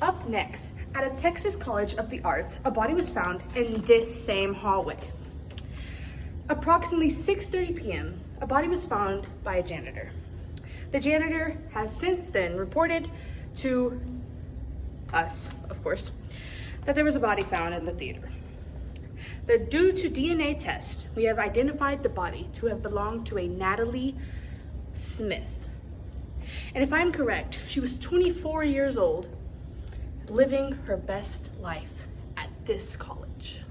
Up next, at a Texas College of the Arts, a body was found in this same hallway. Approximately 6:30 p.m., a body was found by a janitor. The janitor has since then reported to us, of course, that there was a body found in the theater. Due to DNA tests, we have identified the body to have belonged to a Natalie Smith. And if I'm correct, she was 24 years old, living her best life at this college.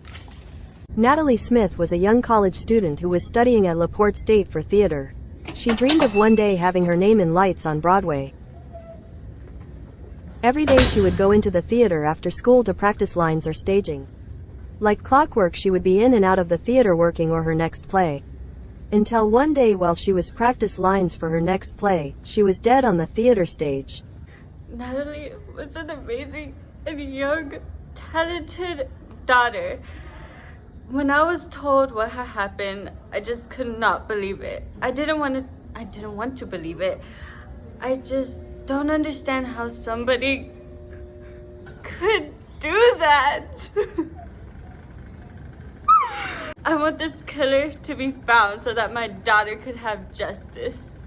Natalie Smith was a young college student who was studying at LaPorte State for theater. She dreamed of one day having her name in lights on Broadway. Every day she would go into the theater after school to practice lines or staging. Like clockwork, she would be in and out of the theater working on her next play. Until one day, while she was practice lines for her next play, she was dead on the theater stage. Natalie was an amazing and young, talented daughter. When I was told what had happened, I just could not believe it. I didn't want to believe it. I just don't understand how somebody could do that. I want this killer to be found so that my daughter could have justice.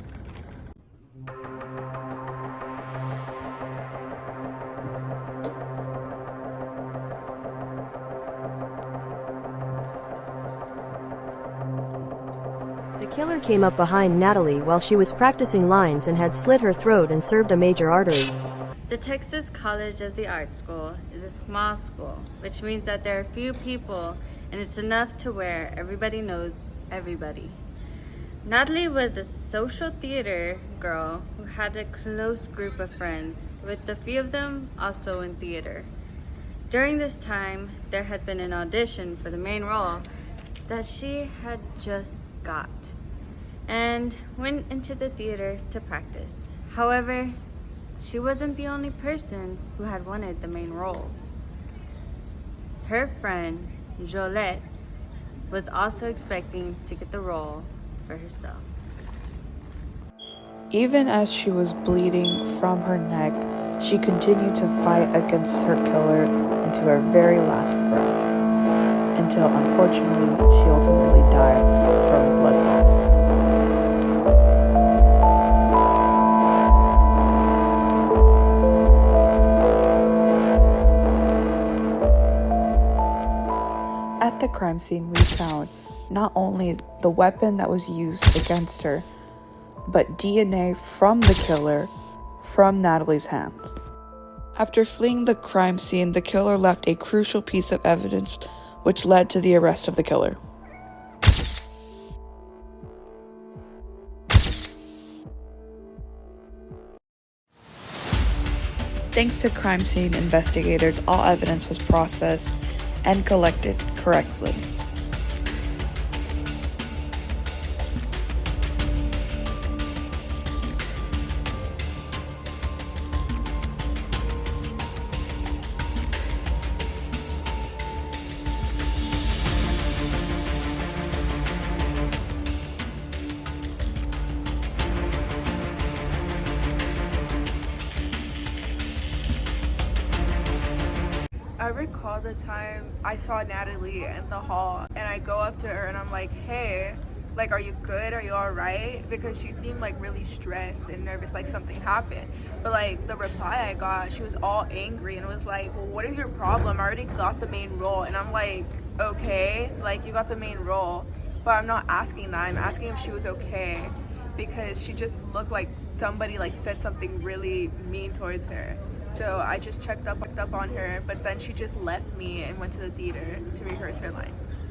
The killer came up behind Natalie while she was practicing lines and had slit her throat and served a major artery. The Texas College of the Arts School is a small school, which means that there are few people, and it's enough to where everybody knows everybody. Natalie was a social theater girl who had a close group of friends, with a few of them also in theater. During this time, there had been an audition for the main role that she had just got, and went into the theater to practice. However, she wasn't the only person who had wanted the main role. Her friend, Jolette, was also expecting to get the role for herself. Even as she was bleeding from her neck, she continued to fight against her killer into her very last breath, until unfortunately she ultimately died from blood loss. At the crime scene, we found not only the weapon that was used against her, but DNA from the killer from Natalie's hands. After fleeing the crime scene, the killer left a crucial piece of evidence which led to the arrest of the killer. Thanks to crime scene investigators, all evidence was processed and collected correctly. I recall the time I saw Natalie in the hall, and I go up to her and I'm like, hey, like, are you good? Are you all right? Because she seemed like really stressed and nervous, like something happened. But like the reply I got, she was all angry and was like, well, what is your problem? I already got the main role. And I'm like, okay, like you got the main role, but I'm not asking that. I'm asking if she was okay, because she just looked like somebody like said something really mean towards her. So I just checked up on her, but then she just left me and went to the theater to rehearse her lines.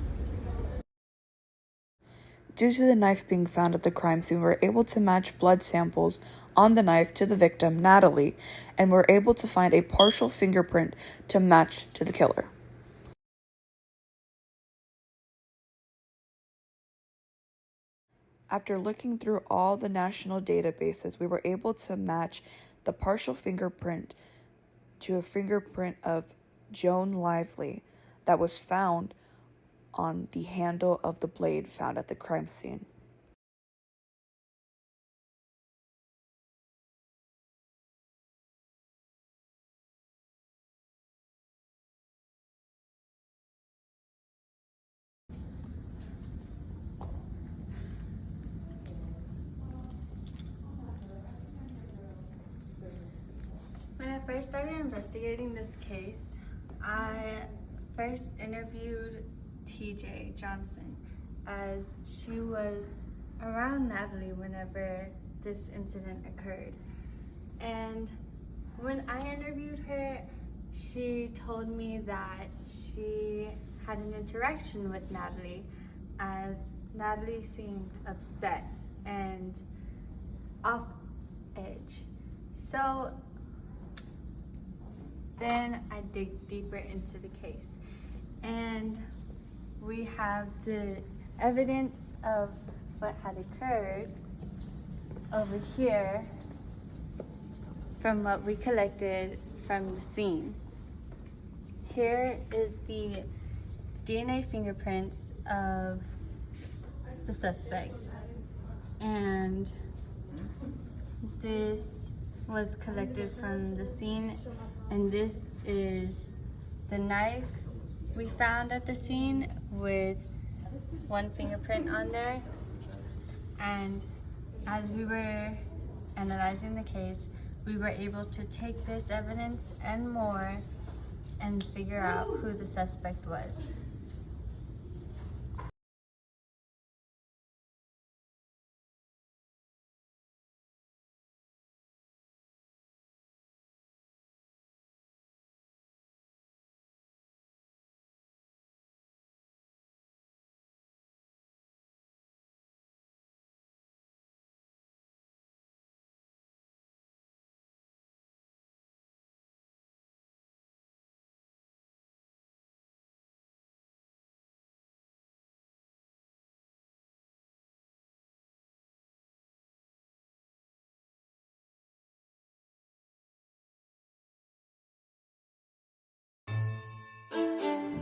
Due to the knife being found at the crime scene, we were able to match blood samples on the knife to the victim, Natalie, and were able to find a partial fingerprint to match to the killer. After looking through all the national databases, we were able to match the partial fingerprint to a fingerprint of Joan Lively that was found on the handle of the blade found at the crime scene. When I first started investigating this case, I first interviewed TJ Johnson, as she was around Natalie whenever this incident occurred. And when I interviewed her, she told me that she had an interaction with Natalie, as Natalie seemed upset and off edge. So then I dig deeper into the case, and we have the evidence of what had occurred over here from what we collected from the scene. Here is the DNA fingerprints of the suspect, and this was collected from the scene, and this is the knife we found at the scene with one fingerprint on there. And as we were analyzing the case, we were able to take this evidence and more and figure out who the suspect was.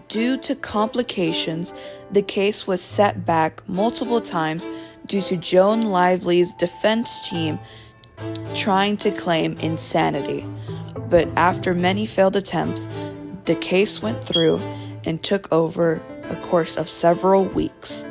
Due to complications, the case was set back multiple times due to Joan Lively's defense team trying to claim insanity. But after many failed attempts, the case went through and took over a course of several weeks.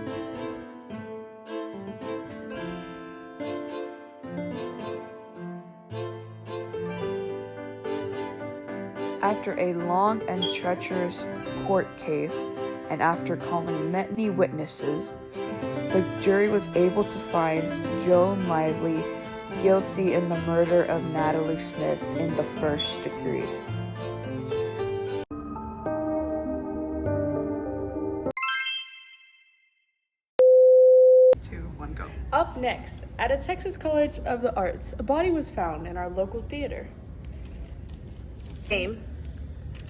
After a long and treacherous court case, and after calling many witnesses, the jury was able to find Joan Lively guilty in the murder of Natalie Smith in the first degree. Up next, at a Texas College of the Arts, a body was found in our local theater. Name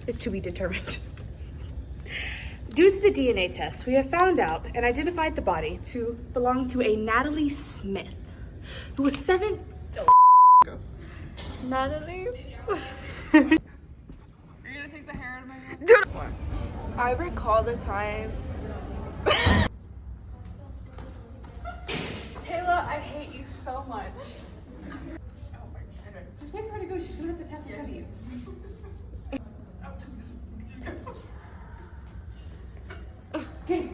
is to be determined. Due to the DNA test, we have found out and identified the body to belong to a Natalie Smith, who was 7. Natalie? Are you gonna take the hair out of my head? Dude! I recall the time. Taylor, I hate you so much. Just wait for her to go. She's gonna have to pass in front of you. Okay.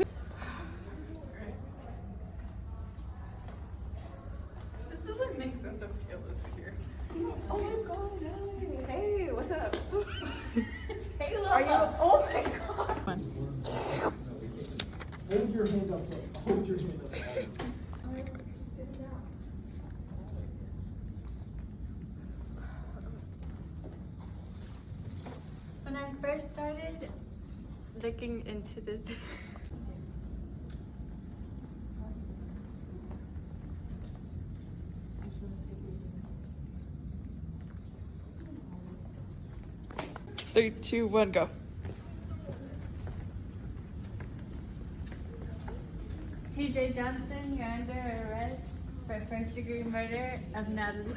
This doesn't make sense if Taylor's here. Oh my god, Natalie. Hey, what's up? Taylor! Are you? Oh my god. Hold your hand up, Jake. Hold your hand up. When I first started looking into this, 3, 2, 1, go. TJ Johnson, you're under arrest for first-degree murder of Natalie.